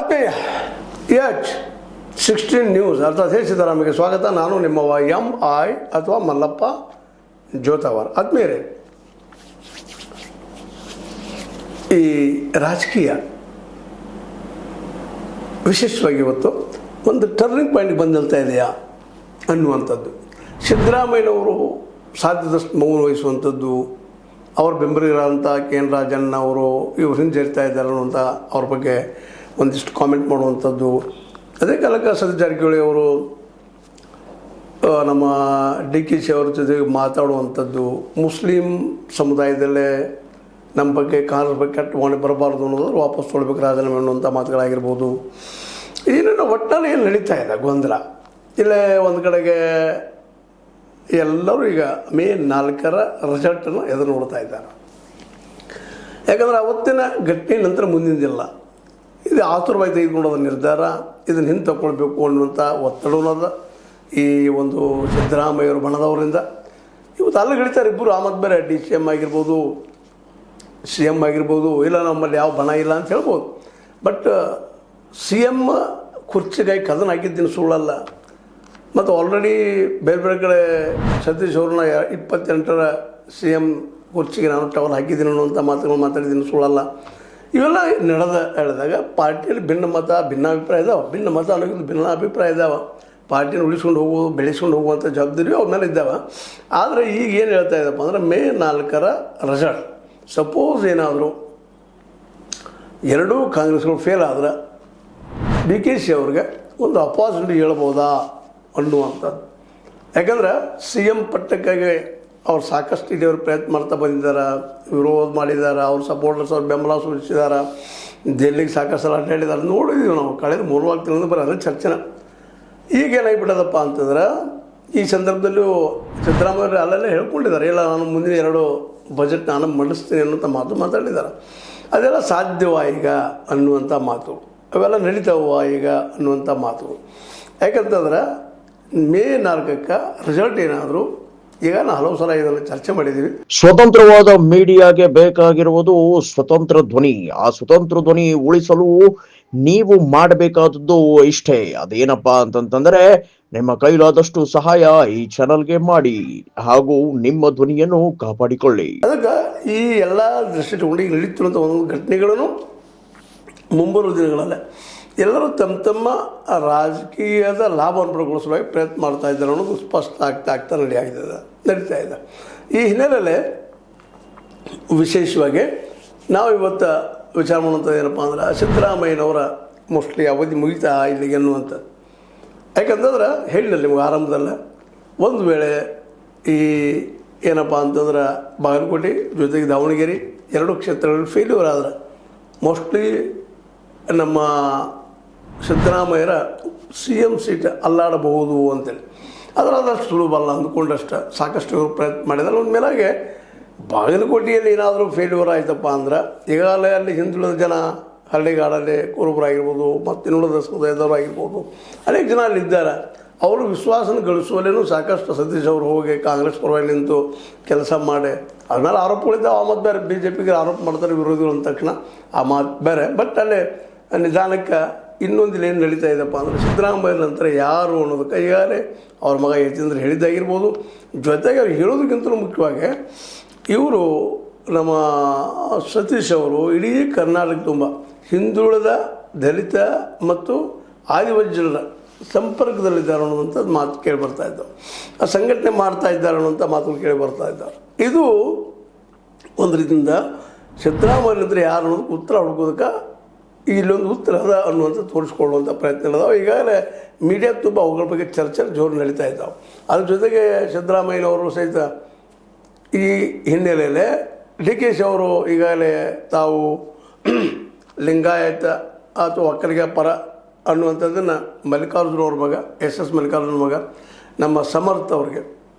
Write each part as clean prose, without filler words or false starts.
ಆತ್ಮೀಯ H16 news ಅರ್ಥಾತ್ ಸಿದ್ದರಾಮಯ್ಯಗೆ ಸ್ವಾಗತ. ನಾನು ನಿಮ್ಮವ MI ಅಥವಾ ಮಲ್ಲಪ್ಪ ಜೋತಾವರ್. ಆತ್ಮೀಯರೇ, ಈ ರಾಜಕೀಯ ವಿಶೇಷವಾಗಿ ಇವತ್ತು ಒಂದು ಟರ್ನಿಂಗ್ ಪಾಯಿಂಟ್ ಬಂದು ನಿಲ್ತಾ ಇದೆಯಾ ಅನ್ನುವಂಥದ್ದು. ಸಿದ್ದರಾಮಯ್ಯನವರು ಸಾಧ್ಯದಷ್ಟು ಮೌನ ವಹಿಸುವಂಥದ್ದು, ಅವ್ರ ಬೆಂಬಲಿಗರಂಥ KN ರಾಜಣ್ಣ ಅವರು ಇವರು ಹಿಂಜರಿತಾ ಇದ್ದಾರೆ ಅನ್ನುವಂಥ ಅವ್ರ ಬಗ್ಗೆ ಒಂದಿಷ್ಟು ಕಾಮೆಂಟ್ ಮಾಡುವಂಥದ್ದು. ಅದೇ ಕಾಲಕ್ಕೆ ಸತೀಶ್ ಜಾರಕಿಹೊಳಿ ಅವರು ನಮ್ಮ DKಶಿ ಅವ್ರ ಜೊತೆಗೆ ಮಾತಾಡುವಂಥದ್ದು, ಮುಸ್ಲಿಂ ಸಮುದಾಯದಲ್ಲೇ ನಮ್ಮ ಬಗ್ಗೆ ಕಾಂಗ್ರೆಸ್ ಬಗ್ಗೆ ಕೆಟ್ಟ ಮಾಡಿ ಬರಬಾರ್ದು ಅನ್ನೋದು ವಾಪಸ್ ತೊಗೊಳ್ಬೇಕು ರಾಜೀನಾಮೆ ಅನ್ನುವಂಥ ಮಾತುಗಳಾಗಿರ್ಬೋದು. ಏನೇನೋ ಒಟ್ಟಿನಲ್ಲಿ ಏನು ನಡೀತಾ ಇದೆ ಗೊಂದಲ. ಇಲ್ಲೇ ಒಂದು ಕಡೆಗೆ ಎಲ್ಲರೂ ಈಗ ಮೇ 4ರ ರಿಸಲ್ಟನ್ನು ಎದುರು ನೋಡ್ತಾ ಇದ್ದಾರೆ. ಯಾಕಂದರೆ ಅವತ್ತಿನ ಘಟನೆ ನಂತರ ಮುಂದಿನದಿಲ್ಲ, ಇದು ಆತುರವಾಗಿ ತೆಗೆದುಕೊಂಡೋದ ನಿರ್ಧಾರ, ಇದನ್ನು ಹಿಂದೆ ತಗೊಳ್ಬೇಕು ಅನ್ನುವಂಥ ಒತ್ತಡದ ಈ ಒಂದು ಸಿದ್ದರಾಮಯ್ಯವರು ಬಣದವರಿಂದ ಇವತ್ತು ಅಲ್ಲಿ ಗಳಿತಾರೆ ಇಬ್ಬರು. ಆಮದ್ ಬೇರೆ DCM ಆಗಿರ್ಬೋದು, CM ಆಗಿರ್ಬೋದು, ಇಲ್ಲ ನಮ್ಮಲ್ಲಿ ಯಾವ ಬಣ ಇಲ್ಲ ಅಂತ ಹೇಳ್ಬೋದು. ಬಟ್ CM ಕುರ್ಚಿಗಾಗಿ ಕದನ ಹಾಕಿದ್ದೀನಿ ಸುಳ್ಳಲ್ಲ. ಮತ್ತು ಆಲ್ರೆಡಿ ಬೇರೆ ಬೇರೆ ಕಡೆ ಸತೀಶ್ ಅವ್ರನ್ನ 28ರ CM ಕುರ್ಚಿಗೆ ನಾನು ಟವಲ್ ಹಾಕಿದ್ದೀನಿ ಅನ್ನುವಂಥ ಮಾತುಗಳು ಮಾತಾಡಿದ್ದೀನಿ ಸುಳ್ಳಲ್ಲ. ಇವೆಲ್ಲ ಹೇಳಿದಾಗ ಪಾರ್ಟಿಯಲ್ಲಿ ಭಿನ್ನಾಭಿಪ್ರಾಯ ಇದ್ದಾವೆ. ಭಿನ್ನ ಮತ ಅನ್ನೋದು ಭಿನ್ನಾಭಿಪ್ರಾಯ ಇದ್ದಾವೆ. ಪಾರ್ಟಿನ ಉಳಿಸ್ಕೊಂಡು ಹೋಗೋದು, ಬೆಳೆಸ್ಕೊಂಡು ಹೋಗುವಂಥ ಜವಾಬ್ದಾರಿ ಅವ್ರ ಮೇಲೆ ಇದ್ದಾವೆ. ಆದರೆ ಈಗ ಏನು ಹೇಳ್ತಾ ಇದ್ದಪ್ಪ ಅಂದರೆ ಮೇ 4ರ ರಿಸಲ್ಟ್ ಸಪೋಸ್ ಏನಾದರೂ ಎರಡೂ ಕಾಂಗ್ರೆಸ್ಗಳು ಫೇಲ್ ಆದರೆ DKಶಿ ಅವ್ರಿಗೆ ಒಂದು ಅಪಾಸಿಟಿವ್ ಹೇಳ್ಬೋದಾ ಅನ್ನುವಂಥದ್ದು. ಯಾಕಂದ್ರೆ CM ಪಟ್ಟಕ್ಕಾಗಿ ಅವ್ರು ಸಾಕಷ್ಟು ಇದೇವ್ರು ಪ್ರಯತ್ನ ಮಾಡ್ತಾ ಬಂದಿದ್ದಾರೆ, ವಿರೋಧ ಮಾಡಿದ್ದಾರೆ, ಅವ್ರ ಸಪೋರ್ಟರ್ಸ್ ಅವ್ರ ಬೆಂಬಲ ಸೂಚಿಸಿದ್ದಾರೆ, ದೆಹಲಿಗೆ ಸಾಕಷ್ಟು ಸಲ ಅಡ್ಡಾಡಿದ್ದಾರೆ. ನೋಡಿದ್ದೀವಿ ನಾವು ಕಳೆದ 3-4 ತಿಂಗಳಿಂದ ಬರೀ ಅದೇ ಚರ್ಚೆನ. ಈಗೇನಾಗಿಬಿಟ್ಟದಪ್ಪ ಅಂತಂದ್ರೆ ಈ ಸಂದರ್ಭದಲ್ಲೂ ಸಿದ್ದರಾಮಯ್ಯ ಅಲ್ಲೆಲ್ಲ ಹೇಳ್ಕೊಂಡಿದ್ದಾರೆ, ಇಲ್ಲ ನಾನು ಮುಂದಿನ 2 ಬಜೆಟ್ ನಾನು ಮಂಡಿಸ್ತೀನಿ ಅನ್ನುವಂಥ ಮಾತು ಮಾತಾಡಿದ್ದಾರೆ. ಅದೆಲ್ಲ ಸಾಧ್ಯವಾ ಈಗ ಅನ್ನುವಂಥ ಮಾತು, ಅವೆಲ್ಲ ನಡೀತಾವ ಈಗ ಅನ್ನುವಂಥ ಮಾತು. ಯಾಕಂತಂದ್ರೆ ಮೇ 4ಕ್ಕೆ ರಿಸಲ್ಟ್ ಏನಾದರೂ ಈಗ ನಾವು ಹಲವು ಸಲ ಇದನ್ನು ಚರ್ಚೆ ಮಾಡಿದ್ದೀವಿ. ಸ್ವತಂತ್ರವಾದ ಮೀಡಿಯಾಗೆ ಬೇಕಾಗಿರುವುದು ಸ್ವತಂತ್ರ ಧ್ವನಿ. ಆ ಸ್ವತಂತ್ರ ಧ್ವನಿ ಉಳಿಸಲು ನೀವು ಮಾಡಬೇಕಾದದ್ದು ಇಷ್ಟೇ. ಅದೇನಪ್ಪಾ ಅಂತಂತಂದ್ರೆ ನಿಮ್ಮ ಕೈಲಾದಷ್ಟು ಸಹಾಯ ಈ ಚಾನಲ್ಗೆ ಮಾಡಿ ಹಾಗೂ ನಿಮ್ಮ ಧ್ವನಿಯನ್ನು ಕಾಪಾಡಿಕೊಳ್ಳಿ. ಅದಕ್ಕೆ ಈ ಎಲ್ಲ ದೃಷ್ಟಿಕೊಂಡು ಈಗ ನಡೀತಿರುವಂಥ ಒಂದೊಂದು ಘಟನೆಗಳನ್ನು ಮುಂಬರುವ ದಿನಗಳಲ್ಲೇ ಎಲ್ಲರೂ ತಮ್ಮ ರಾಜಕೀಯದ ಲಾಭವನ್ನು ಪಡ್ಕೊಳ್ಳೋ ಪ್ರಯತ್ನ ಮಾಡ್ತಾ ಇದ್ದಾರೆ ಅನ್ನೋದು ಸ್ಪಷ್ಟ ಆಗ್ತಾ ನಡೀತಾ ಇದೆ. ಈ ಹಿನ್ನೆಲೆಯಲ್ಲಿ ವಿಶೇಷವಾಗಿ ನಾವು ಇವತ್ತು ವಿಚಾರ ಮಾಡುವಂಥದ್ದು ಏನಪ್ಪ ಅಂದ್ರೆ ಸಿದ್ದರಾಮಯ್ಯನವರ ಮೋಸ್ಟ್ಲಿ ಅವಧಿ ಮುಗಿತಾ ಇಲ್ಲಿಗೆ ಅನ್ನುವಂಥದ್ದು. ಯಾಕಂತಂದ್ರೆ ಹೇಳಿಲ್ಲ ನಿಮ್ಗೆ ಆರಂಭದಲ್ಲ, ಒಂದು ವೇಳೆ ಈ ಏನಪ್ಪ ಅಂತಂದ್ರೆ ಬಾಗಲಕೋಟೆ ಜೊತೆಗೆ ದಾವಣಗೆರೆ 2 ಕ್ಷೇತ್ರಗಳಲ್ಲಿ ಫೇಲ್ಯೂರ್ ಆದ್ರೆ ಮೋಸ್ಟ್ಲಿ ನಮ್ಮ ಸಿದ್ದರಾಮಯ್ಯರ CM ಸೀಟ್ ಅಲ್ಲಾಡಬಹುದು ಅಂತೇಳಿ. ಅದರಾದಷ್ಟು ಸುಲಭಲ್ಲ ಅಂದ್ಕೊಂಡಷ್ಟು ಸಾಕಷ್ಟು ಇವರು ಪ್ರಯತ್ನ ಮಾಡಿದ್ದಾರೆ. ಒಂದು ಮೇಲಾಗೆ ಬಾಗಲಕೋಟೆಯಲ್ಲಿ ಏನಾದರೂ ಫೇಲ್ಯೂರ್ ಆಯ್ತಪ್ಪ ಅಂದ್ರೆ ಈಗಾಗಲೇ ಅಲ್ಲಿ ಹಿಂದುಳಿದ ಜನ, ಹಳ್ಳಿಗಾಡಲ್ಲಿ ಕುರುಬರಾಗಿರ್ಬೋದು, ಮತ್ತು ಇನ್ನುಳಿದ ಸಮುದಾಯದವರು ಆಗಿರ್ಬೋದು, ಅನೇಕ ಜನ ಅಲ್ಲಿದ್ದಾರೆ. ಅವರು ವಿಶ್ವಾಸನ ಗಳಿಸುವಲ್ಲೇನೂ ಸಾಕಷ್ಟು ಸತೀಶ್ ಅವರು ಹೋಗಿ ಕಾಂಗ್ರೆಸ್ ಪರವಾಗಿ ನಿಂತು ಕೆಲಸ ಮಾಡಿ ಅದನ್ನೆಲ್ಲ ಆರೋಪಗಳಿದ್ದಾವೆ. ಆ ಮಾತು ಬೇರೆ, BJPಗೆ ಆರೋಪ ಮಾಡ್ತಾರೆ ವಿರೋಧಿಗಳು ಅಂದ ತಕ್ಷಣ ಆ ಮಾತು ಬೇರೆ. ಬಟ್ ಅಲ್ಲೇ ನಿಧಾನಕ್ಕೆ ಇನ್ನೊಂದು ಏನು ನಡೀತಾ ಇದೆಯಪ್ಪ ಅಂದರೆ ಸಿದ್ದರಾಮಯ್ಯ ನಂತರ ಯಾರು ಅನ್ನೋದಕ್ಕೆ ಈಗಾಗಲೇ ಅವ್ರ ಮಗ ಯತೀಂದ್ರ ಹೇಳಿದ್ದಾಗಿರ್ಬೋದು. ಜೊತೆಗೆ ಅವ್ರು ಹೇಳೋದಕ್ಕಿಂತಲೂ ಮುಖ್ಯವಾಗಿ ಇವರು ನಮ್ಮ ಸತೀಶ್ ಅವರು ಇಡೀ ಕರ್ನಾಟಕ ತುಂಬ ಹಿಂದುಳಿದ, ದಲಿತ ಮತ್ತು ಆದಿವಾಸಿ ಜನರ ಸಂಪರ್ಕದಲ್ಲಿದ್ದಾರೆ ಅನ್ನುವಂಥದ್ದು ಮಾತು ಕೇಳಿ ಬರ್ತಾ ಇದ್ದಾವೆ. ಆ ಸಂಘಟನೆ ಮಾಡ್ತಾ ಇದ್ದಾರೆ ಅನ್ನುವಂಥ ಮಾತುಗಳು ಕೇಳಿ ಬರ್ತಾ ಇದ್ದಾವೆ. ಇದು ಒಂದು ರೀತಿಯಿಂದ ಸಿದ್ದರಾಮಯ್ಯ ನಂತರ ಯಾರು ಅನ್ನೋದಕ್ಕೆ ಉತ್ತರ ಹುಡುಕೋದಕ್ಕೆ ಇಲ್ಲೊಂದು ಉತ್ತರ ಅದ ಅನ್ನುವಂಥ ತೋರಿಸ್ಕೊಳ್ಳುವಂಥ ಪ್ರಯತ್ನಗಳಿದಾವೆ. ಈಗಾಗಲೇ ಮೀಡಿಯಾ ತುಂಬ ಅವುಗಳ ಬಗ್ಗೆ ಚರ್ಚೆ ಜೋರು ನಡೀತಾ ಇದ್ದಾವೆ. ಅದ್ರ ಜೊತೆಗೆ ಸಿದ್ದರಾಮಯ್ಯನವರು ಸಹಿತ ಈ ಹಿನ್ನೆಲೆಯಲ್ಲೇ DKಶಿ ಅವರು ಈಗಾಗಲೇ ತಾವು ಲಿಂಗಾಯತ ಅಥವಾ ಒಕ್ಕಲಿಗ ಪರ ಅನ್ನುವಂಥದ್ದನ್ನು ಮಲ್ಲಿಕಾರ್ಜುನ ಅವ್ರ ಮಗ SS ಮಲ್ಲಿಕಾರ್ಜುನ ಮಗ ನಮ್ಮ ಸಮರ್ಥ ಅವ್ರಿಗೆ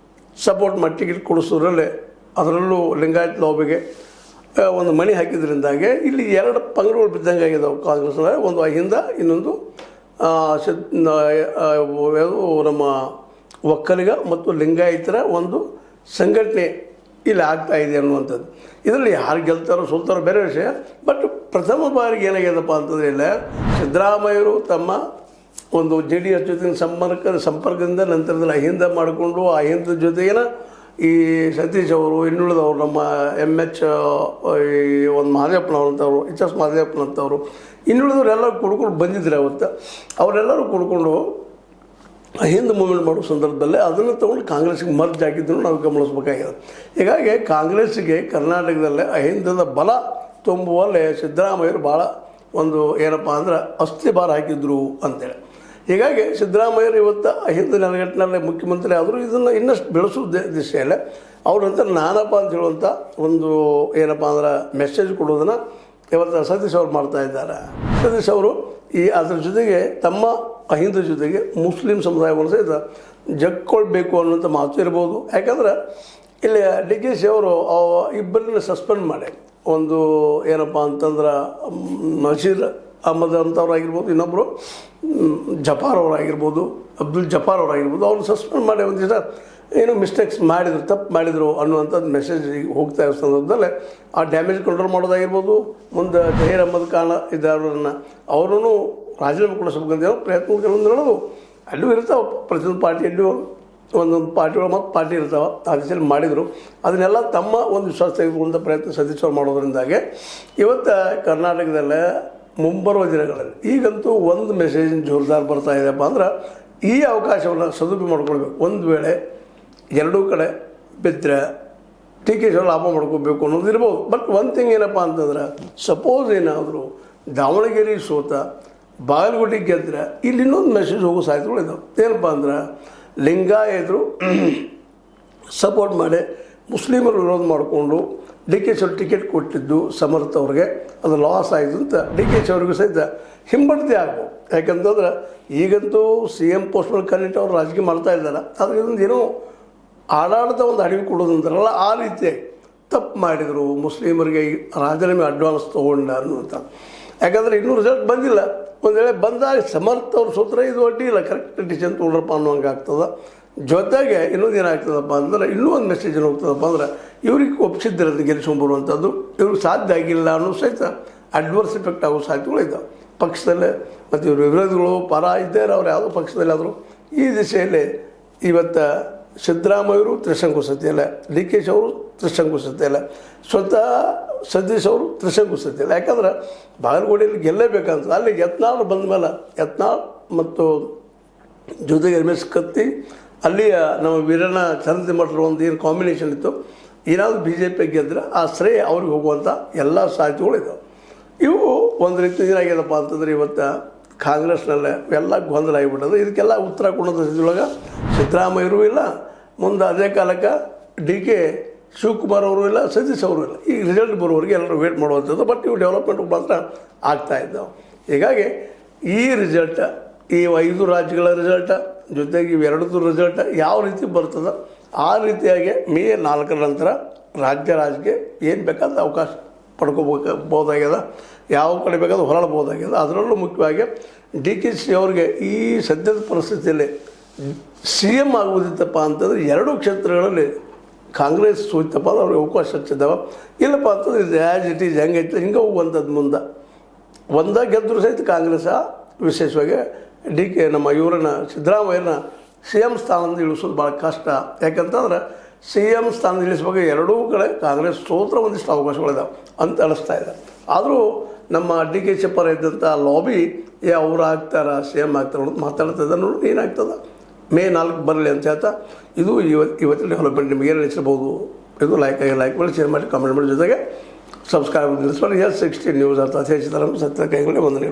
ಸಪೋರ್ಟ್ ಮಾಡಿ ಟಿಕೆಟ್ ಕೊಡಿಸೋದ್ರಲ್ಲೇ ಅದರಲ್ಲೂ ಲಿಂಗಾಯತ ಲಾಬಿಗೆ ಒಂದು ಮಣಿ ಹಾಕಿದ್ರಿಂದಾಗೆ ಇಲ್ಲಿ 2 ಪಂಗಡಗಳು ಬಿದ್ದಂಗೆ ಆಗಿದ್ದಾವೆ ಕಾಂಗ್ರೆಸ್ನ. ಒಂದು ಅಹಿಂದ, ಇನ್ನೊಂದು ನಮ್ಮ ಒಕ್ಕಲಿಗ ಮತ್ತು ಲಿಂಗಾಯತರ ಒಂದು ಸಂಘಟನೆ ಇಲ್ಲಿ ಆಗ್ತಾ ಇದೆ ಅನ್ನುವಂಥದ್ದು. ಇದರಲ್ಲಿ ಯಾರು ಗೆಲ್ತಾರೋ ಸೋಲ್ತಾರೋ ಬೇರೆ ವಿಷಯ. ಬಟ್ ಪ್ರಥಮ ಬಾರಿಗೆ ಏನಾಗ್ಯದಪ್ಪ ಅಂತಂದರೆ ಇಲ್ಲ, ಸಿದ್ದರಾಮಯ್ಯರು ತಮ್ಮ ಒಂದು JDS ಜೊತೆಗಿನ ಸಂಪರ್ಕದಿಂದ ನಂತರದಲ್ಲಿ ಅಹಿಂದ ಮಾಡಿಕೊಂಡು ಆ ಅಹಿಂದ ಜೊತೆಗಿನ ಈ ಸತೀಶ್ ಅವರು, ಇನ್ನುಳಿದವರು ನಮ್ಮ MH ಒಂದು ಮಹದೇವಪ್ಪನವ್ರಂಥವ್ರು, HS ಮಹದೇವಪ್ಪನಂಥವ್ರು, ಇನ್ನುಳಿದವ್ರು ಎಲ್ಲರೂ ಕುಡ್ಕೊಂಡು ಬಂದಿದ್ರು ಅವತ್ತು. ಅವರೆಲ್ಲರೂ ಕುಡ್ಕೊಂಡು ಅಹಿಂದ ಮೂವ್ಮೆಂಟ್ ಮಾಡೋ ಸಂದರ್ಭದಲ್ಲೇ ಅದನ್ನು ತೊಗೊಂಡು ಕಾಂಗ್ರೆಸ್ಗೆ ಮರ್ಜ್ ಆಗಿದ್ದನ್ನು ನಾವು ಗಮನಿಸಬೇಕಾಗಿದೆ. ಹೀಗಾಗಿ ಕಾಂಗ್ರೆಸ್ಸಿಗೆ ಕರ್ನಾಟಕದಲ್ಲೇ ಅಹಿಂದದ ಬಲ ತುಂಬುವಲ್ಲೇ ಸಿದ್ದರಾಮಯ್ಯರು ಭಾಳ ಒಂದು ಏನಪ್ಪ ಅಂದ್ರೆ ಅಸ್ಥಿಭಾರ ಹಾಕಿದ್ರು ಅಂತೇಳಿ. ಹೀಗಾಗಿ ಸಿದ್ದರಾಮಯ್ಯರು ಇವತ್ತು ಅಹಿಂದ ನೆಲೆಗಟ್ಟಿನಲ್ಲೇ ಮುಖ್ಯಮಂತ್ರಿ ಆದರೂ ಇದನ್ನು ಇನ್ನಷ್ಟು ಬೆಳೆಸೋ ದಿಶೆಯಲ್ಲೇ ಅವ್ರಂತ ನಾನಪ್ಪ ಅಂತ ಹೇಳುವಂಥ ಒಂದು ಏನಪ್ಪ ಅಂದ್ರೆ ಮೆಸೇಜ್ ಕೊಡೋದನ್ನು ಇವತ್ತು ಸತೀಶ್ ಅವರು ಮಾಡ್ತಾ ಇದ್ದಾರೆ. ಸತೀಶ್ ಅವರು ಅದ್ರ ಜೊತೆಗೆ ತಮ್ಮ ಅಹಿಂದ ಜೊತೆಗೆ ಮುಸ್ಲಿಂ ಸಮುದಾಯವನ್ನು ಸಹಿತ ಜಗ್ಕೊಳ್ಬೇಕು ಅನ್ನೋಂಥ ಮಾತು ಇರ್ಬೋದು. ಯಾಕಂದ್ರೆ ಇಲ್ಲಿ DKಶಿ ಅವರು ಇಬ್ಬರನ್ನ ಸಸ್ಪೆಂಡ್ ಮಾಡಿ ಒಂದು ಏನಪ್ಪ ಅಂತಂದ್ರೆ ನಶೀರ್ ಅಹಮದ್ ಅಂತವ್ರಾಗಿರ್ಬೋದು, ಇನ್ನೊಬ್ಬರು ಜಫಾರ್ ಅವರಾಗಿರ್ಬೋದು, ಅಬ್ದುಲ್ ಜಫಾರ್ ಅವರಾಗಿರ್ಬೋದು, ಅವ್ರನ್ನ ಸಸ್ಪೆಂಡ್ ಮಾಡಿ ಒಂದು ದಿವಸ ಏನೋ ಮಿಸ್ಟೇಕ್ಸ್ ಮಾಡಿದ್ರು, ತಪ್ಪು ಮಾಡಿದರು ಅನ್ನುವಂಥದ್ದು ಮೆಸೇಜ್ ಹೋಗ್ತಾ ಇರೋ ಸಂದರ್ಭದಲ್ಲೇ ಆ ಡ್ಯಾಮೇಜ್ ಕಂಟ್ರೋಲ್ ಮಾಡೋದಾಗಿರ್ಬೋದು. ಮುಂದೆ ಜಹೀರ್ ಅಹಮದ್ ಖಾನ್ ಇದ್ದವ್ರನ್ನ ಅವರೂ ರಾಜೀನಾಮೆ ಕೊಡಿಸ್ಬೇಕಂತ ಪ್ರಯತ್ನ ಕೆಲವೊಂದು ಹೇಳೋದು ಅಲ್ಲೂ ಇರ್ತಾವೆ. ಪ್ರತಿಯೊಂದು ಪಾರ್ಟಿಯಲ್ಲೂ ಒಂದೊಂದು ಪಾರ್ಟಿಗಳು ಮತ್ತು ಪಾರ್ಟಿ ಇರ್ತಾವೆ, ಆ ದಿಸೆಯಲ್ಲಿ ಮಾಡಿದರು. ಅದನ್ನೆಲ್ಲ ತಮ್ಮ ಒಂದು ವಿಶ್ವಾಸ ತೆಗೆದುಕೊಂಡ ಪ್ರಯತ್ನ ಸತೀಶ್ವರು ಮಾಡೋದ್ರಿಂದಾಗೆ ಇವತ್ತು ಕರ್ನಾಟಕದಲ್ಲೇ ಮುಂಬರುವ ದಿನಗಳಲ್ಲಿ ಈಗಂತೂ ಒಂದು ಮೆಸೇಜ್ ಜೋರ್ದಾರ್ ಬರ್ತಾ ಇದೆಯಪ್ಪ ಅಂದ್ರೆ ಈ ಅವಕಾಶವನ್ನು ಸದುಪಯೋಗ ಮಾಡ್ಕೊಳ್ಬೇಕು. ಒಂದು ವೇಳೆ ಎರಡೂ ಕಡೆ ಬಿದ್ದರೆ ಟೀಕೆಶ್ ಲಾಭ ಮಾಡ್ಕೋಬೇಕು ಅನ್ನೋದು ಇರ್ಬೋದು. ಬಟ್ ಒಂದು ಥಿಂಗ್ ಏನಪ್ಪ ಅಂತಂದ್ರೆ, ಸಪೋಸ್ ಏನಾದರೂ ದಾವಣಗೆರೆ ಸೋತ ಬಾಗಲಕೋಟೆ ಗೆದ್ದರೆ ಇಲ್ಲಿ ಇನ್ನೊಂದು ಮೆಸೇಜ್ ಹೋಗೋ ಸಾಧ್ಯತೆಗಳು ಇದ್ದಾವೆ. ಏನಪ್ಪ ಅಂದ್ರೆ, ಲಿಂಗಾಯತರು ಸಪೋರ್ಟ್ ಮಾಡಿ ಮುಸ್ಲಿಮರು ವಿರೋಧ ಮಾಡಿಕೊಂಡು DKಶಿ ಅವ್ರು ಟಿಕೆಟ್ ಕೊಟ್ಟಿದ್ದು ಸಮರ್ಥ ಅವ್ರಿಗೆ ಅದು ಲಾಸ್ ಆಯಿತು ಅಂತ DKಶಿ ಅವ್ರಿಗೂ ಸಹಿತ ಹಿಂಬಡ್ತಿ ಆಗ್ಬೋದು. ಯಾಕಂತಂದ್ರೆ ಈಗಂತೂ CM ಪೋಸ್ಟ್ ಮೇಲೆ ಕ್ಯಾಂಡಿಡೇಟ್ ಅವರು ರಾಜಕೀಯ ಮಾಡ್ತಾ ಇದ್ದಾರೆ. ಆದರೆ ಇದೊಂದು ಏನೋ ಆಡಾಡದ ಒಂದು ಅಡಿಗೆ ಕೊಡೋದಂತಾರಲ್ಲ, ಆ ರೀತಿಯಾಗಿ ತಪ್ಪು ಮಾಡಿದರು, ಮುಸ್ಲಿಮರಿಗೆ ರಾಜೀನಾಮೆ ಅಡ್ವಾನ್ಸ್ ತೊಗೊಂಡ ಅನ್ನುವಂಥ. ಯಾಕಂದರೆ ಇನ್ನೂ ರಿಸಲ್ಟ್ ಬಂದಿಲ್ಲ. ಒಂದು ವೇಳೆ ಬಂದಾಗ ಸಮರ್ಥ ಅವ್ರು ಸೋತ್ರೆ ಇದು ಅಡ್ಡಿ ಇಲ್ಲ, ಕರೆಕ್ಟ್ ಡಿಸಿಷನ್ ತೊಗೊಂಡ್ರಪ್ಪ ಅನ್ನೋಂಗೆ ಆಗ್ತದೆ. ಜೊತೆಗೆ ಇನ್ನೊಂದು ಏನಾಗ್ತದಪ್ಪ ಅಂದ್ರೆ, ಇನ್ನೂ ಒಂದು ಮೆಸೇಜ್ ಏನು ಹೋಗ್ತದಪ್ಪ ಅಂದ್ರೆ, ಇವ್ರಿಗೆ ಒಪ್ಪಿಸಿದ್ದಿರೋದು ಗೆಲ್ಲಿಸ್ಕೊಂಡ್ಬರುವಂಥದ್ದು ಇವ್ರಿಗೆ ಸಾಧ್ಯ ಆಗಿಲ್ಲ ಅನ್ನೋ ಸಹಿತ ಅಡ್ವರ್ಸ್ ಇಫೆಕ್ಟ್ ಆಗೋ ಸಾಧ್ಯತೆಗಳು ಇದ್ದಾವೆ ಪಕ್ಷದಲ್ಲೇ. ಮತ್ತು ಇವರು ವಿರೋಧಿಗಳು ಪರ ಇದ್ದಾರೆ, ಅವ್ರು ಯಾವುದೋ ಪಕ್ಷದಲ್ಲಿ ಆದರೂ ಈ ದಿಶೆಯಲ್ಲಿ ಇವತ್ತು ಸಿದ್ದರಾಮಯ್ಯರು ತ್ರಿಶಂಕುಸತೆಯಲ್ಲ, DKಶಿ ಅವರು ತ್ರಿಶಂಕುಸತೆಯಲ್ಲ, ಸ್ವತಃ ಸತೀಶ್ ಅವರು ತ್ರಿಶಂಕುಸತೆಯಲ್ಲ. ಯಾಕಂದ್ರೆ ಬಾಗಲಕೋಟೆಯಲ್ಲಿ ಗೆಲ್ಲೇಬೇಕಂತ ಅಲ್ಲಿ ಯತ್ನಾಳ್ ಬಂದ ಮೇಲೆ ಯತ್ನಾಳ್ ಮತ್ತು ಜೊತೆಗೆ ರಮೇಶ್ ಕತ್ತಿ ಅಲ್ಲಿಯ ನಮ್ಮ ವೀರಣ್ಣ ಚಂದ್ರಮಠರು ಒಂದು ಏನು ಕಾಂಬಿನೇಷನ್ ಇತ್ತು, ಏನಾದರೂ BJP ಗೆದ್ದರೆ ಆ ಶ್ರೇಯ ಅವ್ರಿಗೆ ಹೋಗುವಂಥ ಎಲ್ಲ ಸಾಧ್ಯತೆಗಳು ಇದ್ದಾವೆ. ಇವು ಒಂದು ರೀತಿ ಏನಾಗ್ಯದಪ್ಪ ಅಂತಂದರೆ, ಇವತ್ತು ಕಾಂಗ್ರೆಸ್ನಲ್ಲೇ ಎಲ್ಲ ಗೊಂದಲ ಆಗಿಬಿಟ್ಟದು. ಇದಕ್ಕೆಲ್ಲ ಉತ್ತರ ಕೊಡೋದ್ರೊಳಗೆ ಸಿದ್ದರಾಮಯ್ಯರು ಇಲ್ಲ, ಮುಂದೆ ಅದೇ ಕಾಲಕ್ಕೆ DK ಶಿವಕುಮಾರ್ ಅವರು ಇಲ್ಲ, ಸತೀಶ್ ಅವರು ಇಲ್ಲ. ಈ ರಿಸಲ್ಟ್ ಬರೋವರೆಗೆ ಎಲ್ಲರೂ ವೇಟ್ ಮಾಡುವಂಥದ್ದು. ಬಟ್ ಇವು ಡೆವಲಪ್ಮೆಂಟ್ ಮಾತ್ರ ಆಗ್ತಾಯಿದ್ದಾವೆ. ಹೀಗಾಗಿ ಈ ರಿಸಲ್ಟ್, ಈ 5 ರಾಜ್ಯಗಳ ರಿಸಲ್ಟ ಜೊತೆಗೆ ಇವೆರಡದ್ದು ರಿಸಲ್ಟ್ ಯಾವ ರೀತಿ ಬರ್ತದೆ, ಆ ರೀತಿಯಾಗಿ ಮೇ 4ರ ನಂತರ ರಾಜ್ಯ ರಾಜಕೀಯ ಏನು ಬೇಕಾದ ಅವಕಾಶ ಪಡ್ಕೋಬೋದಾಗ್ಯದ, ಯಾವ ಕಡೆ ಬೇಕಾದ್ರೂ ಹೊರಡ್ಬೋದಾಗ್ಯದ. ಅದರಲ್ಲೂ ಮುಖ್ಯವಾಗಿ DKಶಿ ಅವ್ರಿಗೆ ಈ ಸದ್ಯದ ಪರಿಸ್ಥಿತಿಯಲ್ಲಿ CM ಆಗುವುದಿತ್ತಪ್ಪ ಅಂತಂದರೆ 2 ಕ್ಷೇತ್ರಗಳಲ್ಲಿ ಕಾಂಗ್ರೆಸ್ ಸೋತಪ್ಪ ಅಂದ್ರೆ ಅವ್ರಿಗೆ ಅವಕಾಶ ಹೆಚ್ಚಿದ್ದಾವೆ. ಇಲ್ಲಪ್ಪ ಅಂತಂದ್ರೆ ಇದು ಆ್ಯಸ್ ಇಟ್ ಈಸ್ ಹೆಂಗೈತೆ ಹಿಂಗೆ ಹೋಗುವಂಥದ್ದು. ಮುಂದೆ ಒಂದೇ ಗೆದ್ದರೂ ಸಹಿತ ಕಾಂಗ್ರೆಸ್ ವಿಶೇಷವಾಗಿ DK ನಮ್ಮ ಇವರನ್ನ ಸಿದ್ದರಾಮಯ್ಯನ CM ಸ್ಥಾನದಿಂದ ಇಳಿಸೋದು ಭಾಳ ಕಷ್ಟ. ಯಾಕಂತಂದ್ರೆ CM ಸ್ಥಾನದಿಂದ ಇಳಿಸುವಾಗ ಎರಡೂ ಕಡೆ ಕಾಂಗ್ರೆಸ್ ಸೋತ್ರ ಒಂದಿಷ್ಟು ಅವಕಾಶಗಳಿದಾವೆ ಅಂತ ಅನಿಸ್ತಾ ಇದೆ. ಆದರೂ ನಮ್ಮ DKಶಿ ಪರ ಇದ್ದಂಥ ಲಾಬಿ ಅವ್ರು ಆಗ್ತಾರ CM ಆಗ್ತಾರೆ ಅನ್ನೋದು ಮಾತಾಡ್ತದೆ. ನೋಡಿ ಏನಾಗ್ತದೆ, ಮೇ 4 ಬರಲಿ ಅಂತ ಹೇಳ್ತಾ ಇದು ಇವತ್ತಿನ ಡೆವಲಪ್ಮೆಂಟ್ ನಿಮಗೆ ಏನು ಅನಿಸ್ಬೋದು. ಇದು ಲೈಕ್ ಮಾಡಿ, ಶೇರ್ ಮಾಡಿ, ಕಾಮೆಂಟ್ ಮಾಡಿ, ಜೊತೆಗೆ ಸಬ್ಸ್ಕ್ರೈಬ್ ನಿಲ್ಲಿಸ್ಕೊಂಡು S16 ನ್ಯೂಸ್ ಅರ್ಥ ಹೆಚ್ಚಿದ ಸತ್ಯ ಕೈಗಳೇ ವಂದನೆ.